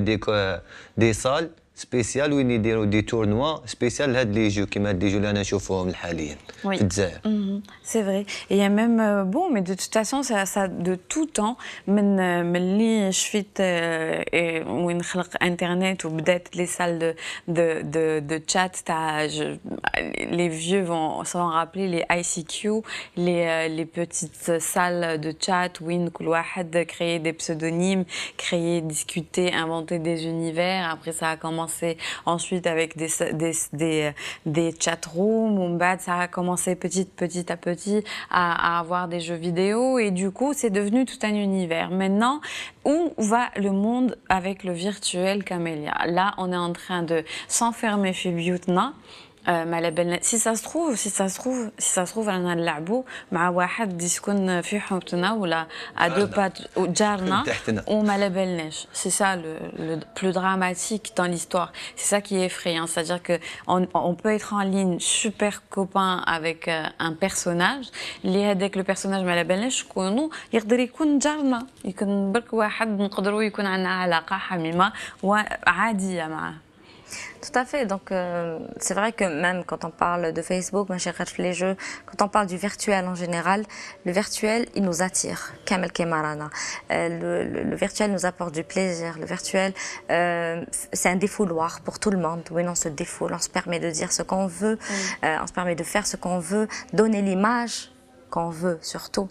دي سال سبيسيال وين يديروا دي تورنوا سبيسيال لهاد لي جو كيما هاد لي جو اللي انا نشوفوهم حاليا في الجزائر. C'est vrai. Et il y a même bon, mais de toute façon ça de tout temps من اللي شفت وين خلق انترنت وبدات les salles de chat les vieux vont s'en rappeler les ICQ, les petites salles de chat où كل واحد créer des pseudonymes, créer, discuter, inventer des univers. Après ça a commencé ensuite avec des chat rooms, ça a commencé petit à petit à avoir des jeux vidéo et du coup c'est devenu tout un univers. Maintenant, où va le monde avec le virtuel, Camélia? Là, on est en train de s'enfermer chez Bioutna. Si ça se trouve أنا نلعبوا مع واحد يسكن في حومتنا ولا à deux pas جارنا وما لبلناش. C'est ça le plus dramatique dans l'histoire. C'est ça qui est effrayant, c'est-à-dire que on peut être en ligne super copain avec un personnage اللي هذاك le personnage ما لبلناش شكونه يقدر يكون جارنا، يكون برك واحد نقدروا يكون عندنا علاقة حميمة وعادية معه. Tout à fait. Donc, c'est vrai que même quand on parle de Facebook, les jeux, quand on parle du virtuel en général, le virtuel, il nous attire. Kamel Kemarana. Le virtuel nous apporte du plaisir. Le virtuel, c'est un défouloir pour tout le monde. Oui, on se défoule, on se permet de dire ce qu'on veut, on se permet de faire ce qu'on veut, donner l'image qu'on veut surtout.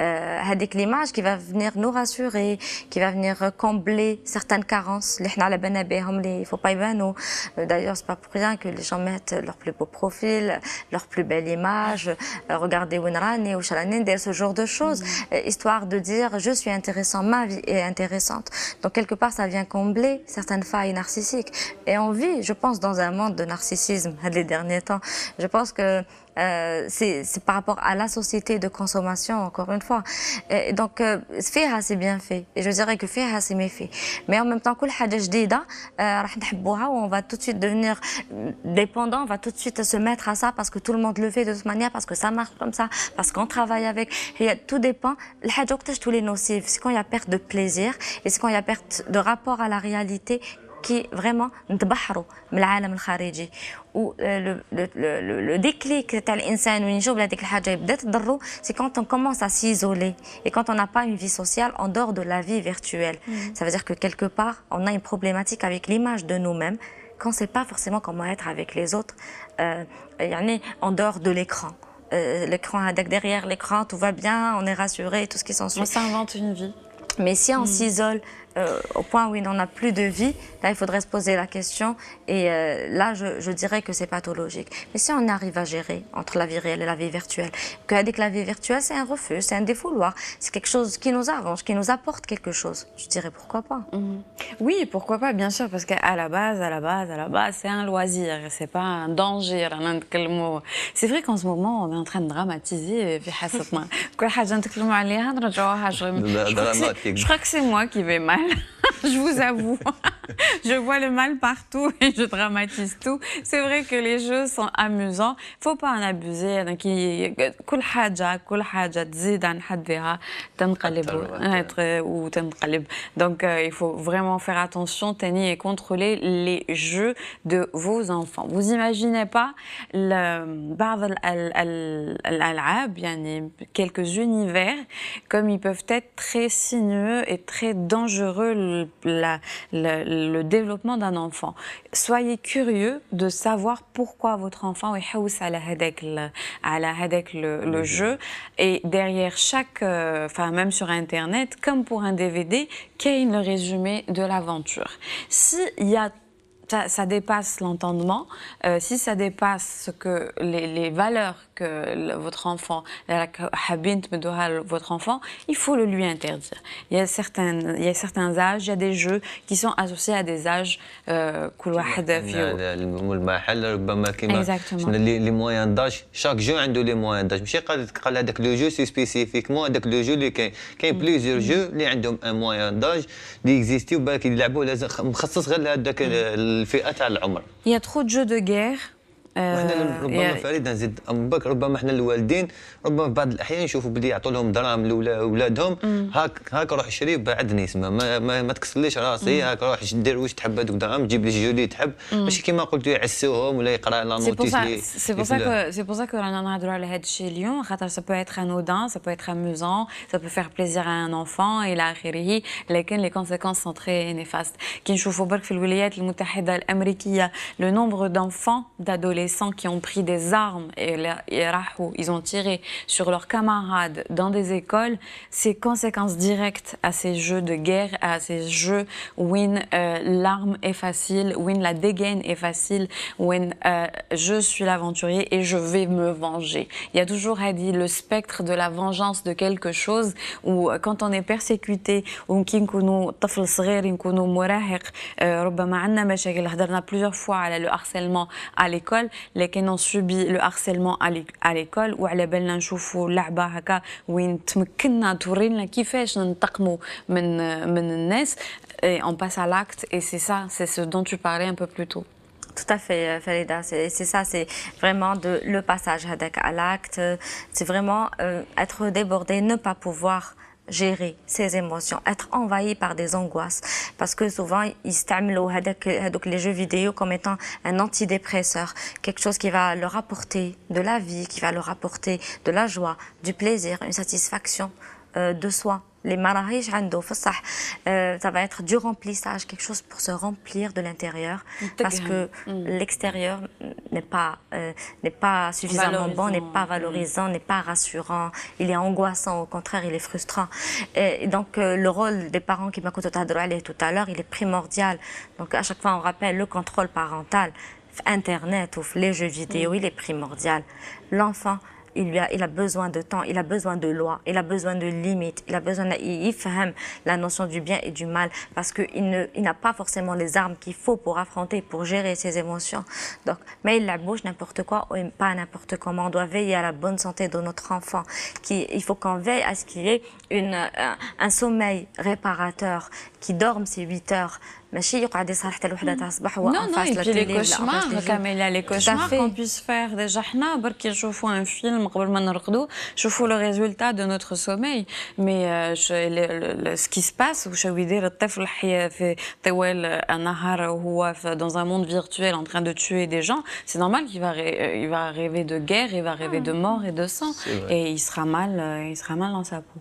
هذيك l'image qui va venir nous rassurer, qui va venir combler certaines carences اللي حنا على بالنا بهم اللي il faut pas يبانوا. D'ailleurs c'est pas pour rien que les gens mettent leur plus beau profil, leur plus belle image, regardez وين راني واش راني ندير, ce genre de choses, histoire de dire je suis intéressant, ma vie est intéressante. Donc quelque part ça vient combler certaines failles narcissiques. Et on vit, je pense, dans un monde de narcissisme les derniers temps. Je pense que c'est par rapport à la société de consommation, encore une fois. Et donc, فيها c'est bien fait. Et je dirais que فيها c'est méfait. Mais en même temps, كل حاجة جديدة راح نحبوها, on va tout de suite devenir dépendant, on va tout de suite se mettre à ça parce que tout le monde le fait de toute manière, parce que ça marche comme ça, parce qu'on travaille avec. Et tout dépend. الحاجة وقتاش تولي nocive, c'est quand il y a perte de plaisir et c'est quand il y a perte de rapport à la réalité qui vraiment نتبحروا من العالم الخارجي. و le déclic تاع الانسان وين يشوف هذيك الحاجه يبدا تضرو, c'est quand on commence à s'isoler et quand on n'a pas une vie sociale en dehors de la vie virtuelle. Ça veut dire que quelque part on a une problématique avec l'image de nous-mêmes, qu'on ne sait pas forcément comment être avec les autres, en dehors de l'écran. L'écran, derrière l'écran tout va bien, on est rassuré, tout ce qui s'ensuit. On s'invente une vie. Mais si on s'isole au point où il n'en a plus de vie, là il faudrait se poser la question et là je dirais que c'est pathologique. Mais si on arrive à gérer entre la vie réelle et la vie virtuelle, que avec la vie virtuelle c'est un refuge, c'est un défouloir, c'est quelque chose qui nous arrange, qui nous apporte quelque chose, je dirais pourquoi pas. Oui, pourquoi pas, bien sûr, parce qu'à la base, c'est un loisir, c'est pas un danger. C'est vrai qu'en ce moment on est en train de dramatiser في حياتنا. كل حاجة نتكلموا عليها نرجعوها je crois que c'est moi qui vais mal. Je vous avoue, je vois le mal partout et je dramatise tout. C'est vrai que les jeux sont amusants, faut pas en abuser. Donc, كل حاجة تزيد عن حدها تنقلب وتنقلب. Donc, il faut vraiment faire attention, tenir et contrôler les jeux de vos enfants. Vous imaginez pas بعض الألعاب, يعني quelques univers, comme ils peuvent être très sinueux et très dangereux le développement d'un enfant. Soyez curieux de savoir pourquoi votre enfant يحوس على هذاك le jeu, et derrière chaque, même sur internet comme pour un DVD, qu'est le résumé de l'aventure. S'il y a ça dépasse l'entendement, si ça dépasse ce que les valeurs que votre enfant, votre enfant, il faut le lui interdire. Il y a certains âges, il y a des jeux qui sont associés à des âges كل واحد فيه. المحل ربما كيما شنو لي موان داج, شاك جو عنده لي موان داج, ماشي قال هذاك لو جو سي سبيسيفيكمون هذاك لو جو اللي كاين بليزيور جو اللي عندهم ان موان داج اللي اكزيستيو بالك يلعبوا لازم مخصص غير لهذاك الفئه تاع العمر. Il y a trop de jeux de guerre. وحنا ربما فريد نزيد ام بكر, ربما حنا الوالدين ربما في بعض الاحيان يشوفوا بلي يعطوا لهم دراهم لاولادهم, هاك روح شري بعد نسمه ما تكسليش راسي, هاك روح دير واش تحب هذوك دراهم, جيب لي جو اللي تحب, ماشي كيما قلتوا يعسوهم ولا يقرا لا نوتيس. C'est pour ça que رانا نهضروا على هذا الشيء اليوم, خاطر ça peut être anodin, ça peut être amusant, ça peut faire plaisir à un enfant الى اخره, لكن les conséquences sont très néfastes. كي نشوفوا برك في الولايات المتحده الامريكيه le nombre d'enfants, d'adolescents qui ont pris des armes et ils ont tiré sur leurs camarades dans des écoles, c'est conséquences directes à ces jeux de guerre, à ces jeux où l'arme est facile, où la dégaine est facile, où je suis l'aventurier et je vais me venger. Il y a toujours le spectre de la vengeance de quelque chose, où quand on est persécuté, ou كي نكونوا طفل صغير نكونوا مراهق, ربما عندنا مشاكل. هضرنا plusieurs fois على le harcèlement à l'école, لكن on subit le harcèlement à l'école, وعلى بالنا نشوفوا لعبة هكا وين تمكننا تورينا كيفاش ننتقموا من الناس, et on passe à l'acte, et c'est ça, c'est ce dont tu parlais un peu plus tôt. Tout à fait, Farida, c'est ça, c'est vraiment le passage à l'acte, c'est vraiment être débordé, ne pas pouvoir gérer ses émotions, être envahi par des angoisses, parce que souvent ils utilisent les jeux vidéo comme étant un antidépresseur, quelque chose qui va leur apporter de la vie, qui va leur apporter de la joie, du plaisir, une satisfaction de soi. les marahish عنده في الصح ça va être du remplissage, quelque chose pour se remplir de l'intérieur parce que l'extérieur n'est pas suffisamment bon, n'est pas valorisant, n'est pas rassurant, il est angoissant, au contraire, il est frustrant. Et donc le rôle des parents qui m'a dit tout à l'heure, il est primordial. Donc à chaque fois on rappelle le contrôle parental Internet ou les jeux vidéo, il est primordial. L'enfant, il a besoin de temps, il a besoin de lois, il a besoin de limites, il a besoin la notion du bien et du mal parce qu'il n'a pas forcément les armes qu'il faut pour affronter, pour gérer ses émotions. Donc, mais il la bouge n'importe quoi ou pas n'importe comment. On doit veiller à la bonne santé de notre enfant. Il faut qu'on veille à ce qu'il y ait un sommeil réparateur, qui dorme ses 8 heures. ماشي يقعد يسهر حتى الوحده تاع الصباح هو Non, non, et puis les cauchemars, Camélia, les cauchemars qu'on puisse faire déjà حنا برك نشوفوا un film قبل ما نرقدوا نشوفوا le résultat de notre sommeil mais ce qui se passe وشو يدير الطفل في طوال النهار وهو dans un monde virtuel en train de tuer des gens, c'est normal qu'il va rêver de guerre, il va rêver de mort et de sang et il sera mal dans sa peau.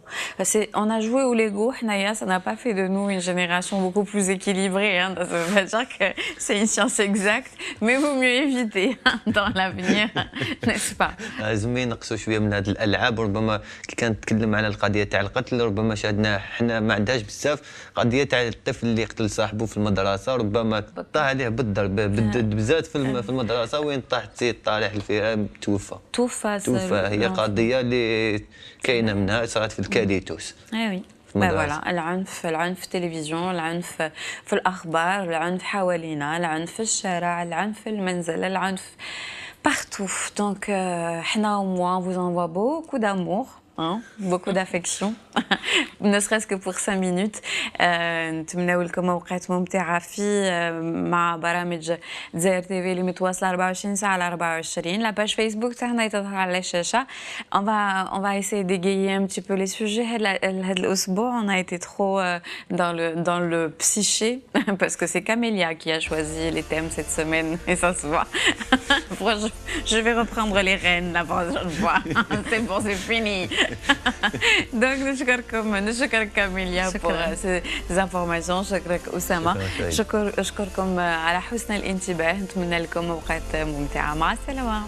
On a joué au Lego, حنايا, ça n'a pas fait de nous une génération beaucoup plus équilibrée. Hein, ça ne veut pas dire que c'est une science exacte, mais vaut mieux éviter dans l'avenir, n'est-ce pas? لازم نقصوا شويه من هذه الالعاب. ربما كي كنتكلم على القضيه تاع القتل ربما شاهدنا حنا ما عندهاش بزاف قضيه تاع الطفل اللي قتل صاحبه في المدرسه، ربما طاح عليه بالضرب بالذات في المدرسه وين طاح تسيد طالع الفئه توفى هي قضيه اللي كاينه منها صارت في الكاليتوس. oui. فوالا العنف في التلفزيون، العنف في الأخبار، العنف حوالينا، العنف في الشارع، العنف في المنزل، العنف partout. Donc حنا au moins on vous envoie beaucoup d'amour. Hein, beaucoup d'affection, ne serait-ce que pour 5 minutes. نتمناو لكم اوقات ممتعه في مع برامج دزاير تي في اللي متواصله 24 ساعه على 24. لا باج فيسبوك تاعنا تظهر على الشاشه. On va essayer d'égayer un petit peu les sujets. هذا الاسبوع on a été trop dans le psyché parce que c'est Camélia qui a choisi les thèmes cette semaine et ça se voit. Je vais reprendre les rênes la prochaine fois. C'est bon, c'est fini. Donc نشكرك كاميليا pour ces informations. شكرك أسامة. أشكركم على حسن الانتباه. نتمنى لكم أوقات ممتعة. مع السلامة.